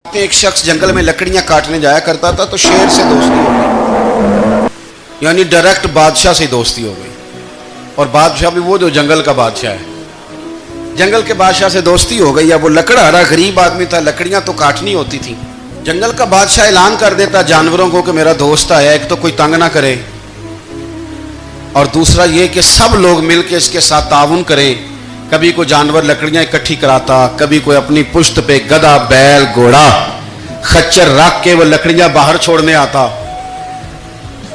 ایک شخص جنگل میں لکڑیاں کاٹنے جایا کرتا تھا تو شیر سے دوستی ہو گئی، یعنی ڈائریکٹ بادشاہ سے دوستی ہو گئی. اور بادشاہ بھی وہ جو جنگل کا بادشاہ ہے، جنگل کے بادشاہ سے دوستی ہو گئی. اب وہ لکڑہارا غریب آدمی تھا، لکڑیاں تو کاٹنی ہوتی تھیں. جنگل کا بادشاہ اعلان کر دیتا جانوروں کو کہ میرا دوست آیا، ایک تو کوئی تنگ نہ کرے، اور دوسرا یہ کہ سب لوگ مل کے اس کے ساتھ تعاون کریں. کبھی کوئی جانور لکڑیاں اکٹھی کراتا، کبھی کوئی اپنی پشت پہ گدھا، بیل، گھوڑا، خچر رکھ کے وہ لکڑیاں باہر چھوڑنے آتا.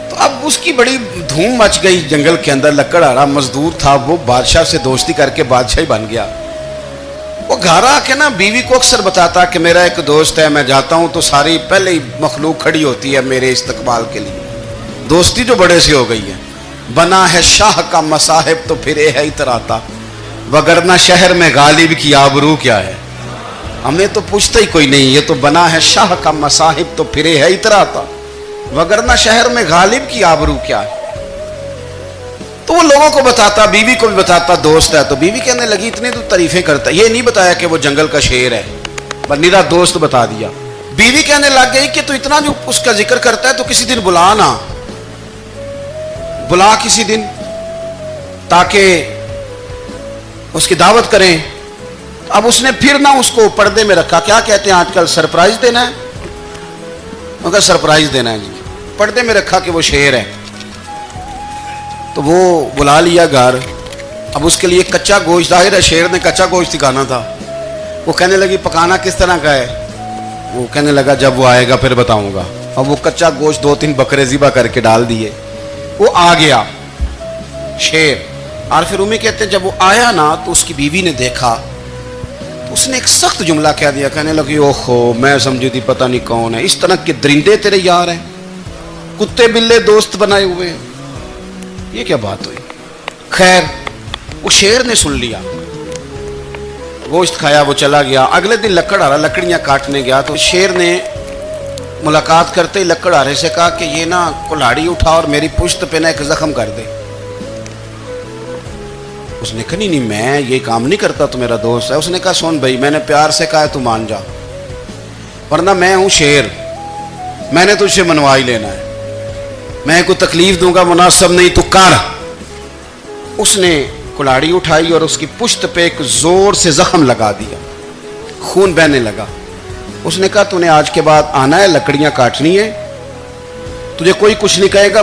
تو اب اس کی بڑی دھوم مچ گئی جنگل کے اندر. لکڑہارا مزدور تھا، وہ بادشاہ سے دوستی کر کے بادشاہ ہی بن گیا. وہ گھر آ کے نا بیوی کو اکثر بتاتا کہ میرا ایک دوست ہے، میں جاتا ہوں تو ساری پہلے ہی مخلوق کھڑی ہوتی ہے میرے استقبال کے لیے. دوستی جو بڑے سے ہو گئی ہے. بنا ہے شاہ کا مصاحب تو پھر ہے اتراتا، وگرنہ شہر میں غالب کی آبرو کیا ہے. ہمیں تو پوچھتا ہی کوئی نہیں، یہ تو بنا ہے شاہ کا مصاحب تو پھر ہے اتراتا، وگرنہ شہر میں غالب کی آبرو کیا ہے. تو وہ لوگوں کو بتاتا، بیوی کو بھی بتاتا دوست ہے. تو بیوی کہنے لگی اتنی تو تعریفیں کرتا، یہ نہیں بتایا کہ وہ جنگل کا شیر ہے، بس میرا دوست بتا دیا. بیوی کہنے لگ گئی کہ تو اتنا جو اس کا ذکر کرتا ہے تو کسی دن بلا نا، بلا کسی دن تاکہ اس کی دعوت کریں. اب اس نے پھر نہ اس کو پردے میں رکھا. کیا کہتے ہیں آج کل، سرپرائز دینا ہے، مگر سرپرائز دینا ہے جی. پردے میں رکھا کہ وہ شیر ہے. تو وہ بلا لیا گھر. اب اس کے لیے کچا گوشت، ظاہر ہے شیر نے کچا گوشت کھانا تھا. وہ کہنے لگی پکانا کس طرح کا ہے؟ وہ کہنے لگا جب وہ آئے گا پھر بتاؤں گا. اب وہ کچا گوشت 2-3 بکرے ذبح کر کے ڈال دیے. وہ آ گیا شیر. اور پھر امی کہتے ہیں جب وہ آیا نا تو اس کی بیوی نے دیکھا تو اس نے ایک سخت جملہ کہہ دیا. کہنے لگی اوہو، میں سمجھی تھی پتہ نہیں کون ہے، اس طرح کے درندے تیرے یار ہیں، کتے بلے دوست بنائے ہوئے ہیں. یہ کیا بات ہوئی؟ خیر وہ شیر نے سن لیا، گوشت کھایا، وہ چلا گیا. اگلے دن لکڑہارا لکڑیاں کاٹنے گیا تو شیر نے ملاقات کرتے ہی لکڑہارے سے کہا کہ یہ نا کلاڑی اٹھا اور میری پشت پہ نا ایک زخم کر دے. اس نے کہا نہیں میں یہ کام نہیں کرتا، تو میرا دوست ہے. اس نے کہا سن بھائی، میں نے پیار سے کہا ہے تو مان جا، ورنہ میں ہوں شیر، میں نے تجھ سے منوا ہی لینا ہے، میں کوئی تکلیف دوں گا مناسب نہیں، تو کر. اس نے کلاڑی اٹھائی اور اس کی پشت پہ ایک زور سے زخم لگا دیا، خون بہنے لگا. اس نے کہا تو نے آج کے بعد آنا ہے، لکڑیاں کاٹنی ہے، تجھے کوئی کچھ نہیں کہے گا.